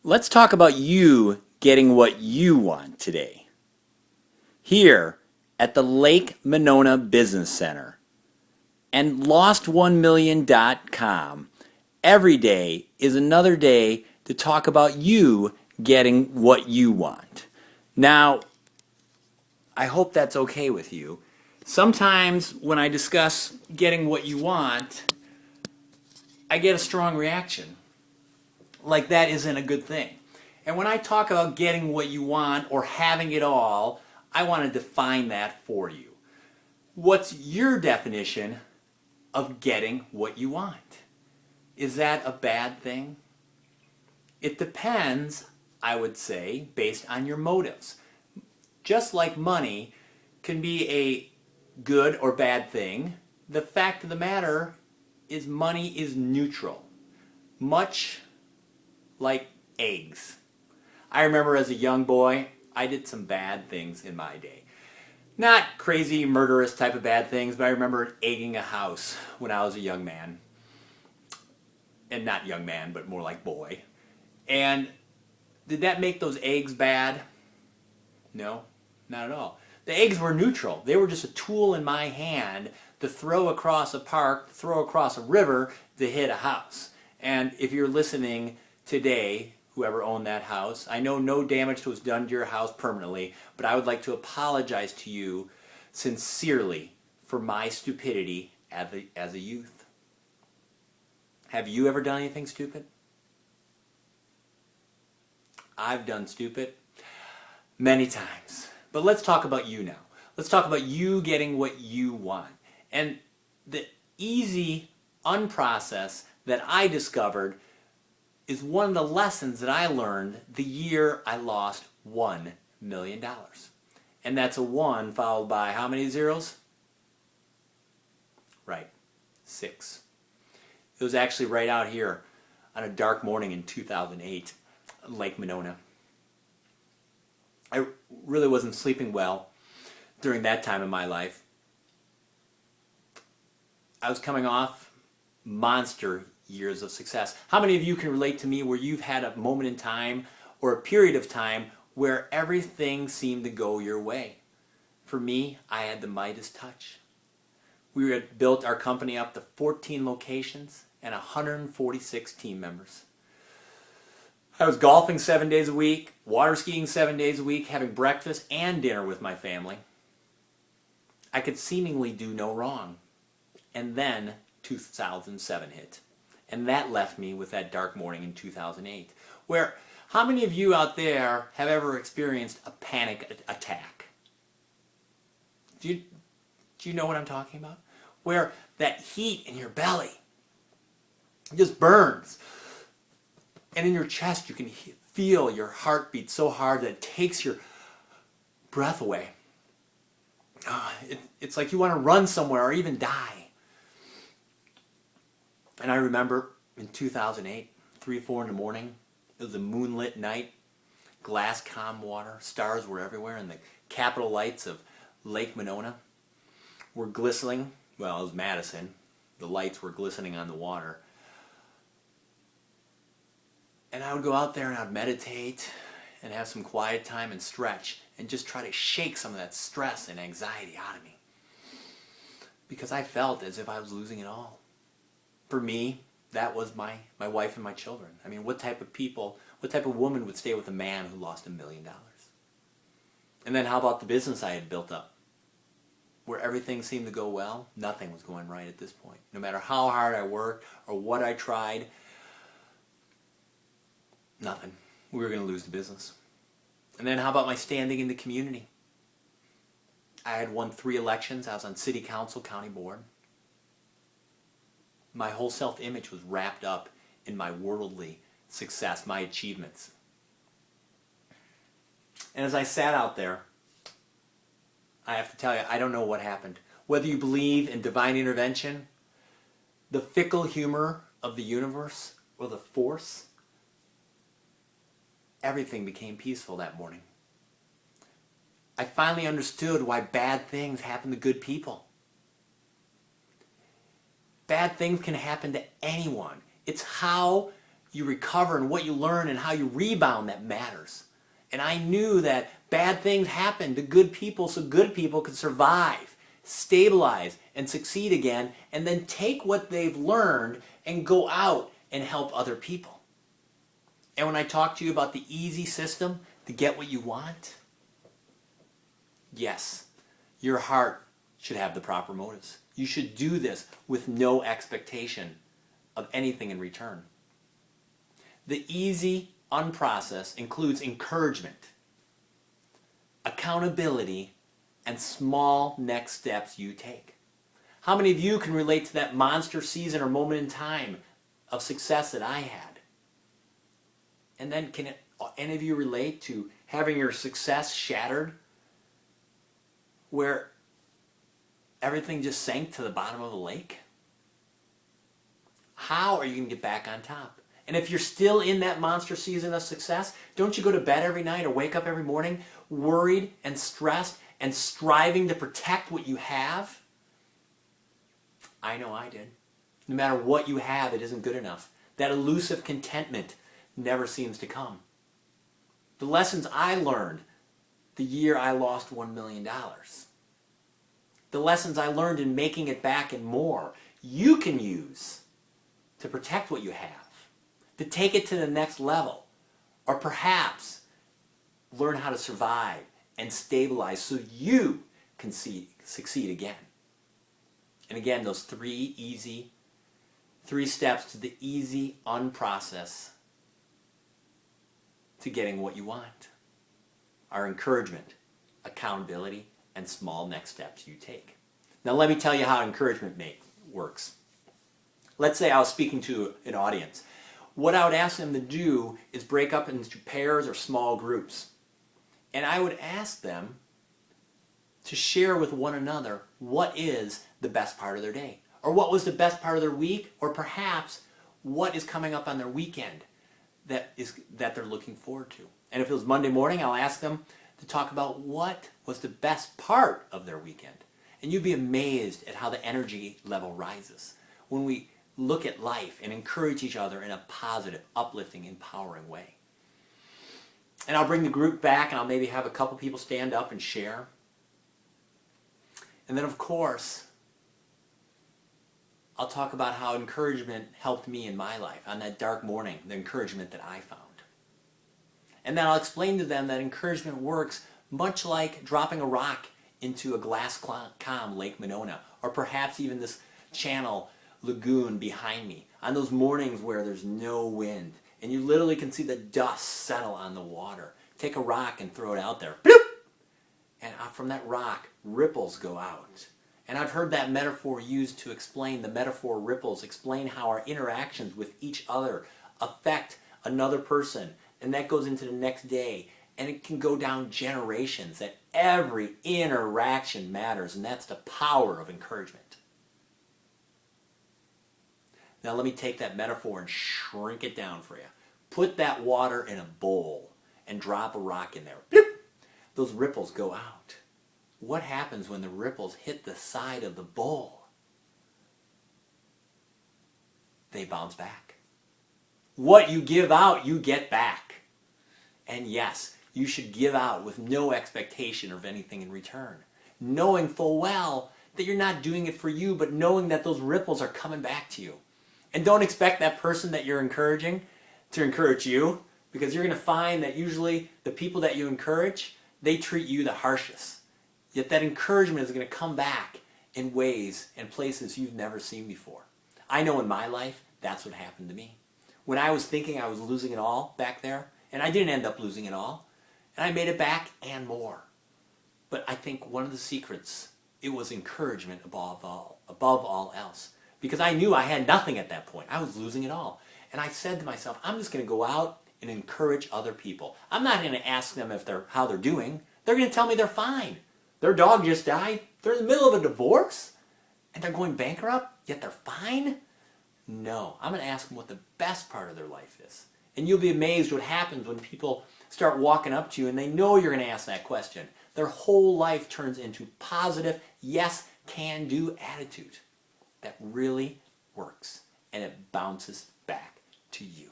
Let's talk about you getting what you want today. Here at the Lake Monona Business Center and lost1million.com, every day is another day to talk about you getting what you want. Now, I hope that's okay with you. Sometimes when I discuss getting what you want, I get a strong reaction. Like that isn't a good thing. And when I talk about getting what you want or having it all, I want to define that for you. What's your definition of getting what you want? Is that a bad thing? It depends, I would say, based on your motives. Just like money can be a good or bad thing, the fact of the matter is money is neutral. Much like eggs. I remember as a young boy, I did some bad things in my day. Not crazy, murderous type of bad things, but I remember egging a house when I was a young man. And not young man, but more like boy. And did that make those eggs bad? No, not at all. The eggs were neutral. They were just a tool in my hand to throw across a park, throw across a river, to hit a house. And if you're listening today, whoever owned that house, I know no damage was done to your house permanently, but I would like to apologize to you sincerely for my stupidity as a youth. Have you ever done anything stupid? I've done stupid many times. But let's talk about you now. Let's talk about you getting what you want. And the easy unprocess that I discovered is one of the lessons that I learned the year I lost $1 million. And that's a 1 followed by how many zeros? Right, 6. It was actually right out here on a dark morning in 2008, Lake Monona. I really wasn't sleeping well during that time in my life. I was coming off monster years of success. How many of you can relate to me where you've had a moment in time or a period of time where everything seemed to go your way? For me, I had the Midas touch. We had built our company up to 14 locations and 146 team members. I was golfing 7 days a week, water skiing 7 days a week, having breakfast and dinner with my family. I could seemingly do no wrong. And then 2007 hit. And that left me with that dark morning in 2008. Where, how many of you out there have ever experienced a panic attack? Do you know what I'm talking about? Where that heat in your belly just burns. And in your chest you can feel your heartbeat so hard that it takes your breath away. It's like you want to run somewhere or even die. And I remember in 2008, 3, 4 in the morning, it was a moonlit night, glass calm water, stars were everywhere, and the capital lights of Lake Monona were glistening. Well, it was Madison. The lights were glistening on the water. And I would go out there and I'd meditate and have some quiet time and stretch and just try to shake some of that stress and anxiety out of me. Because I felt as if I was losing it all. For me, that was my wife and my children. I mean, what type of woman would stay with a man who lost $1 million? And then how about the business I had built up? Where everything seemed to go well, nothing was going right at this point. No matter how hard I worked or what I tried, nothing. We were going to lose the business. And then how about my standing in the community? I had won 3 elections. I was on city council, county board. My whole self-image was wrapped up in my worldly success, my achievements. And as I sat out there, I have to tell you, I don't know what happened. Whether you believe in divine intervention, the fickle humor of the universe, or the force, everything became peaceful that morning. I finally understood why bad things happen to good people. Bad things can happen to anyone. It's how you recover and what you learn and how you rebound that matters. And I knew that bad things happen to good people so good people could survive, stabilize, and succeed again, and then take what they've learned and go out and help other people. And when I talk to you about the easy system to get what you want, yes, your heart should have the proper motives. You should do this with no expectation of anything in return. The easy, unprocessed includes encouragement, accountability, and small next steps you take. How many of you can relate to that monster season or moment in time of success that I had? And then can any of you relate to having your success shattered where everything just sank to the bottom of the lake? How are you going to get back on top? And if you're still in that monster season of success, don't you go to bed every night or wake up every morning worried and stressed and striving to protect what you have? I know I did. No matter what you have, it isn't good enough. That elusive contentment never seems to come. The lessons I learned the year I lost $1 million. The lessons I learned in making it back and more, you can use to protect what you have, to take it to the next level, or perhaps learn how to survive and stabilize so you can succeed again. And again, those three steps to the easy unprocess to getting what you want are encouragement, accountability, and small next steps you take. Now let me tell you how encouragement works. Let's say I was speaking to an audience. What I would ask them to do is break up into pairs or small groups. And I would ask them to share with one another what is the best part of their day, or what was the best part of their week, or perhaps what is coming up on their weekend that they're looking forward to. And if it was Monday morning, I'll ask them to talk about what was the best part of their weekend. And you'd be amazed at how the energy level rises when we look at life and encourage each other in a positive, uplifting, empowering way. And I'll bring the group back and I'll maybe have a couple people stand up and share. And then of course, I'll talk about how encouragement helped me in my life on that dark morning, the encouragement that I found. And then I'll explain to them that encouragement works much like dropping a rock into a glass calm Lake Monona, or perhaps even this channel lagoon behind me, on those mornings where there's no wind, and you literally can see the dust settle on the water. Take a rock and throw it out there. Bloop! And from that rock, ripples go out. And I've heard that metaphor used to explain, the metaphor ripples, explain how our interactions with each other affect another person. And that goes into the next day. And it can go down generations, that every interaction matters. And that's the power of encouragement. Now let me take that metaphor and shrink it down for you. Put that water in a bowl and drop a rock in there. Bloop! Those ripples go out. What happens when the ripples hit the side of the bowl? They bounce back. What you give out, you get back. And yes, you should give out with no expectation of anything in return, knowing full well that you're not doing it for you, but knowing that those ripples are coming back to you. And don't expect that person that you're encouraging to encourage you, because you're going to find that usually the people that you encourage, they treat you the harshest. Yet that encouragement is going to come back in ways and places you've never seen before. I know in my life, that's what happened to me. When I was thinking I was losing it all back there, and I didn't end up losing it all, and I made it back and more. But I think one of the secrets, it was encouragement above all else. Because I knew I had nothing at that point. I was losing it all. And I said to myself, I'm just going to go out and encourage other people. I'm not going to ask them how they're doing. They're going to tell me they're fine. Their dog just died. They're in the middle of a divorce. And they're going bankrupt, yet they're fine? No. I'm going to ask them what the best part of their life is. And you'll be amazed what happens when people start walking up to you and they know you're going to ask that question. Their whole life turns into positive, yes, can do attitude that really works. And it bounces back to you.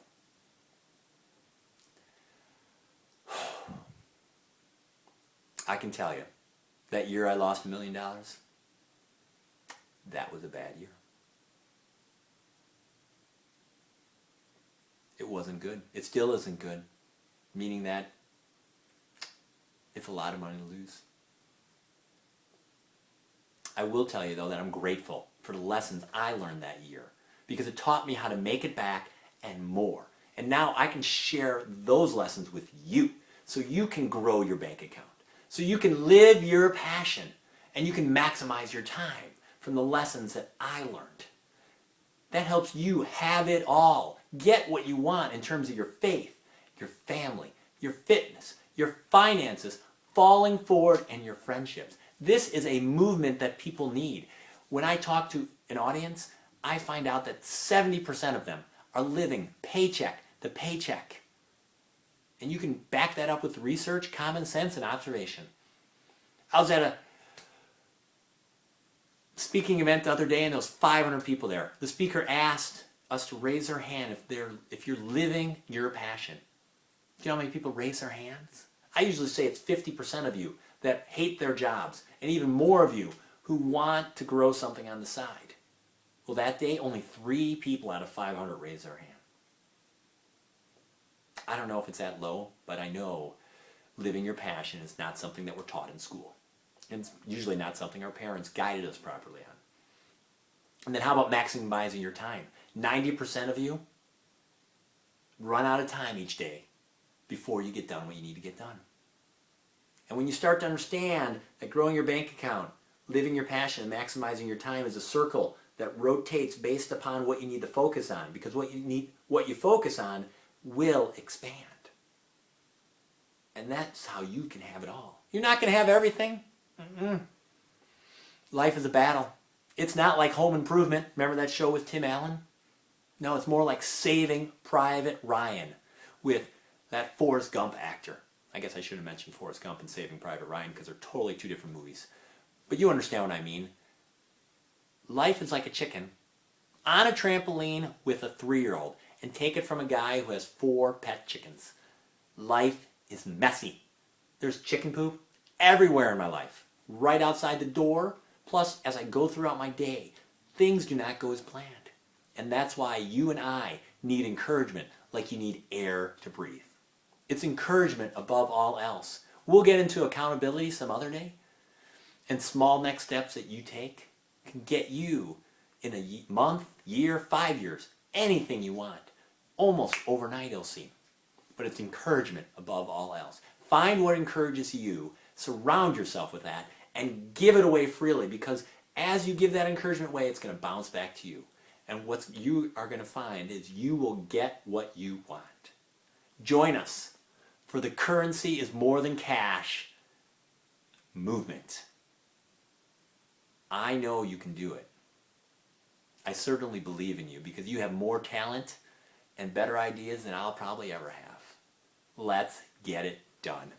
I can tell you, that year I lost $1 million, that was a bad year. It wasn't good. It still isn't good. Meaning that it's a lot of money to lose. I will tell you, though, that I'm grateful for the lessons I learned that year because it taught me how to make it back and more. And now I can share those lessons with you so you can grow your bank account, so you can live your passion, and you can maximize your time from the lessons that I learned. That helps you have it all. Get what you want in terms of your faith, your family, your fitness, your finances, falling forward, and your friendships. This is a movement that people need. When I talk to an audience, I find out that 70% of them are living paycheck to paycheck. And you can back that up with research, common sense, and observation. I was at a speaking event the other day, and there was 500 people there. The speaker asked us to raise our hand if you're living your passion. Do you know how many people raise their hands? I usually say it's 50% of you that hate their jobs, and even more of you who want to grow something on the side. Well, that day, only 3 people out of 500 raised their hand. I don't know if it's that low, but I know living your passion is not something that we're taught in school. And it's usually not something our parents guided us properly on. And then how about maximizing your time? 90% of you run out of time each day before you get done what you need to get done. And when you start to understand that growing your bank account, living your passion, and maximizing your time is a circle that rotates based upon what you need to focus on, because what you focus on will expand. And that's how you can have it all. You're not going to have everything. Life is a battle. It's not like Home Improvement. Remember that show with Tim Allen? No, it's more like Saving Private Ryan with that Forrest Gump actor. I guess I should have mentioned Forrest Gump and Saving Private Ryan because they're totally 2 different movies. But you understand what I mean. Life is like a chicken on a trampoline with a 3-year-old, and take it from a guy who has 4 pet chickens. Life is messy. There's chicken poop everywhere in my life, right outside the door. Plus, as I go throughout my day, things do not go as planned. And that's why you and I need encouragement like you need air to breathe. It's encouragement above all else. We'll get into accountability some other day. And small next steps that you take can get you in a month, year, 5 years, anything you want. Almost overnight, it'll seem. But it's encouragement above all else. Find what encourages you, surround yourself with that, and give it away freely, because as you give that encouragement away, it's going to bounce back to you. And what you are going to find is you will get what you want. Join us for the currency is more than cash movement. I know you can do it. I certainly believe in you because you have more talent and better ideas than I'll probably ever have. Let's get it done.